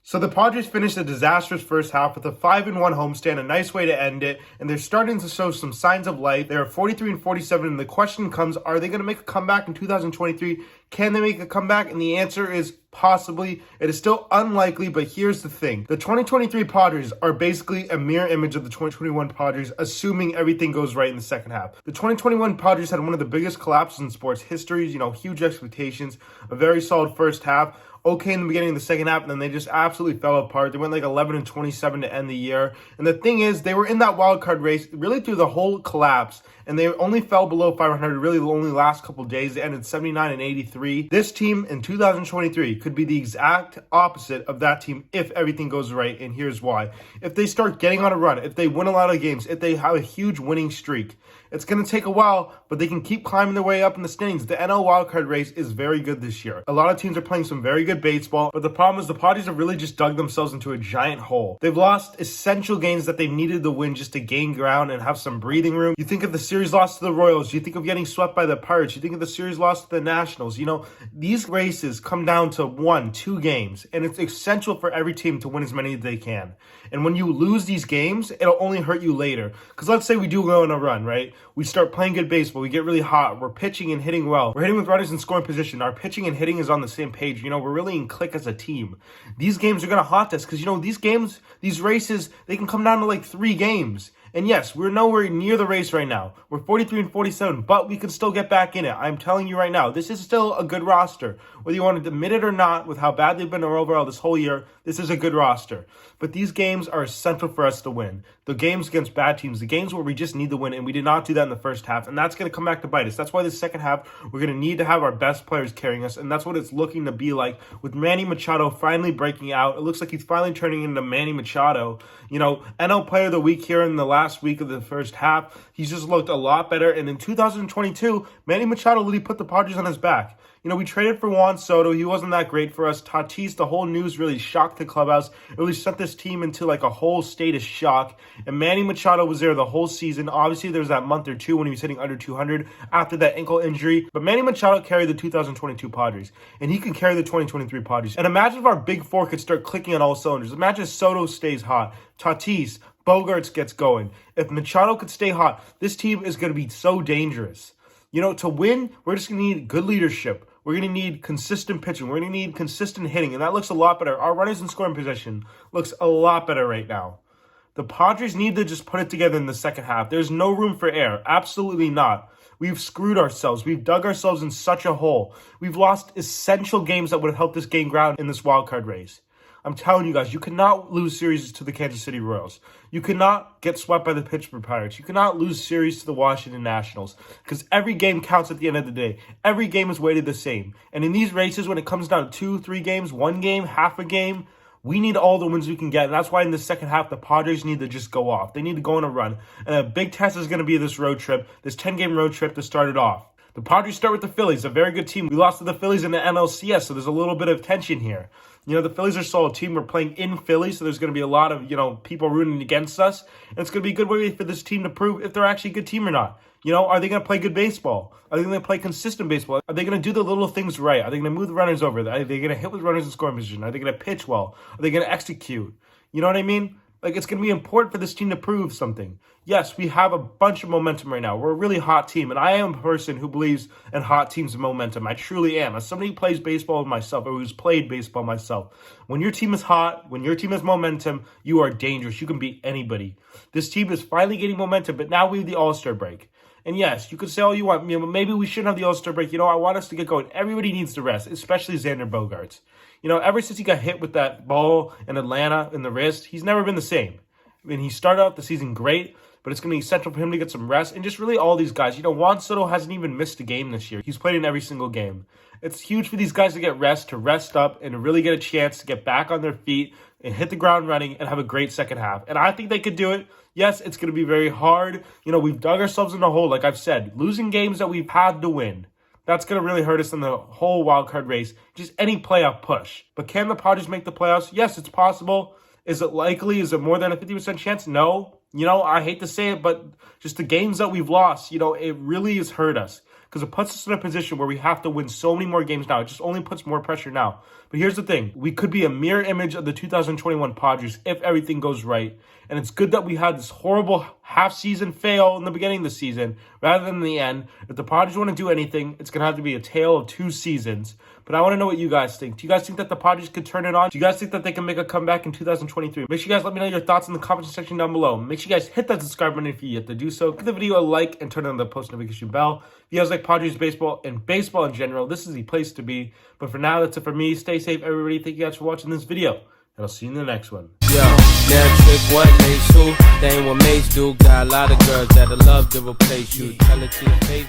So the Padres finished a disastrous first half with a 5-1 homestand, a nice way to end it, and they're starting to show some signs of life. They are 43-47, and the question comes, are they going to make a comeback in 2023? Can they make a comeback? And the answer is possibly. It is still unlikely, but here's the thing. The 2023 Padres are basically a mirror image of the 2021 Padres, assuming everything goes right in the second half. The 2021 Padres had one of the biggest collapses in sports history, huge expectations, a very solid first half. Okay in the beginning of the second half, and then they just absolutely fell apart. They went like 11-27 to end the year. And the thing is, they were in that wild card race really through the whole collapse, and they only fell below 500 really the only last couple of days. They ended 79-83. This team in 2023 could be the exact opposite of that team if everything goes right, and here's why. If they start getting on a run, if they win a lot of games, if they have a huge winning streak, it's going to take a while, but they can keep climbing their way up in the standings. The NL wildcard race is very good this year. A lot of teams are playing some very good baseball, but the problem is the Padres have really just dug themselves into a giant hole. They've lost essential games that they needed to win just to gain ground and have some breathing room. You think of the series loss to the Royals, you think of getting swept by the Pirates, you think of the series loss to the Nationals. These races come down to 1-2 games, and it's essential for every team to win as many as they can. And when you lose these games, it'll only hurt you later. Because let's say we do go on a run, right? We start playing good baseball. We get really hot. We're pitching and hitting well. We're hitting with runners in scoring position. Our pitching and hitting is on the same page. We're really in click as a team. These games are going to haunt us because, these games, these races, they can come down to like 3 games. And yes, we're nowhere near the race right now. We're 43-47, but we can still get back in it. I'm telling you right now, this is still a good roster. Whether you want to admit it or not, with how bad they've been overall this whole year, this is a good roster. But these games are essential for us to win. The games against bad teams, the games where we just need to win, and we did not do that in the first half, and that's going to come back to bite us. That's why the second half, we're going to need to have our best players carrying us, and that's what it's looking to be like with Manny Machado finally breaking out. It looks like he's finally turning into Manny Machado. NL Player of the Week here in the last week of the first half. He's just looked a lot better, and in 2022, Manny Machado really put the Padres on his back. We traded for Juan Soto. He wasn't that great for us. Tatis, the whole news really shocked the clubhouse. It really sent this team into like a whole state of shock. And Manny Machado was there the whole season. Obviously, there was that month or two when he was hitting under 200 after that ankle injury. But Manny Machado carried the 2022 Padres. And he can carry the 2023 Padres. And imagine if our big four could start clicking on all cylinders. Imagine if Soto stays hot. Tatis, Bogarts gets going. If Machado could stay hot, this team is going to be so dangerous. To win, we're just going to need good leadership. We're going to need consistent pitching. We're going to need consistent hitting, and that looks a lot better. Our runners in scoring position looks a lot better right now. The Padres need to just put it together in the second half. There's no room for error. Absolutely not. We've screwed ourselves. We've dug ourselves in such a hole. We've lost essential games that would have helped us gain ground in this wildcard race. I'm telling you guys, you cannot lose series to the Kansas City Royals. You cannot get swept by the Pittsburgh Pirates. You cannot lose series to the Washington Nationals because every game counts at the end of the day. Every game is weighted the same. And in these races, when it comes down to 2-3 games, 1 game, half a game, we need all the wins we can get. And that's why in the second half, the Padres need to just go off. They need to go on a run. And a big test is going to be this road trip, this 10-game road trip to start it off. The Padres start with the Phillies, a very good team. We lost to the Phillies in the NLCS, so there's a little bit of tension here. The Phillies are a solid team. We're playing in Philly, so there's going to be a lot of, people rooting against us. And it's going to be a good way for this team to prove if they're actually a good team or not. Are they going to play good baseball? Are they going to play consistent baseball? Are they going to do the little things right? Are they going to move the runners over? Are they going to hit with runners in scoring position? Are they going to pitch well? Are they going to execute? You know what I mean? It's going to be important for this team to prove something. Yes, we have a bunch of momentum right now. We're a really hot team, and I am a person who believes in hot teams and momentum. I truly am. As somebody who plays baseball myself, or who's played baseball myself, when your team is hot, when your team has momentum, you are dangerous. You can beat anybody. This team is finally getting momentum, but now we have the All-Star break. And yes, you could say all you want. Maybe we shouldn't have the All-Star break. I want us to get going. Everybody needs to rest, especially Xander Bogaerts. Ever since he got hit with that ball in Atlanta in the wrist, he's never been the same. He started out the season great, but it's going to be essential for him to get some rest. And just really all these guys. Juan Soto hasn't even missed a game this year. He's played in every single game. It's huge for these guys to get rest, to rest up, and to really get a chance to get back on their feet and hit the ground running and have a great second half. And I think they could do it. Yes, it's going to be very hard. We've dug ourselves in a hole, like I've said. Losing games that we've had to win. That's going to really hurt us in the whole wildcard race, just any playoff push. But can the Padres make the playoffs? Yes, it's possible. Is it likely? Is it more than a 50% chance? No. I hate to say it, but just the games that we've lost, it really has hurt us. because it puts us in a position where we have to win so many more games now. It just only puts more pressure now. But here's the thing. We could be a mirror image of the 2021 Padres if everything goes right. And it's good that we had this horrible half-season fail in the beginning of the season rather than the end. If the Padres want to do anything, it's going to have to be a tale of 2 seasons. But I want to know what you guys think. Do you guys think that the Padres could turn it on? Do you guys think that they can make a comeback in 2023? Make sure you guys let me know your thoughts in the comment section down below. Make sure you guys hit that subscribe button if you yet to do so. Give the video a like and turn on the post notification bell. If you guys like Padres baseball and baseball in general, this is the place to be. But for now, that's it for me. Stay safe, everybody. Thank you guys for watching this video. And I'll see you in the next one. Yo, now trick what Mace who? They ain't what Mace do. Got a lot of girls that'll love to replace you. Tell it to your face.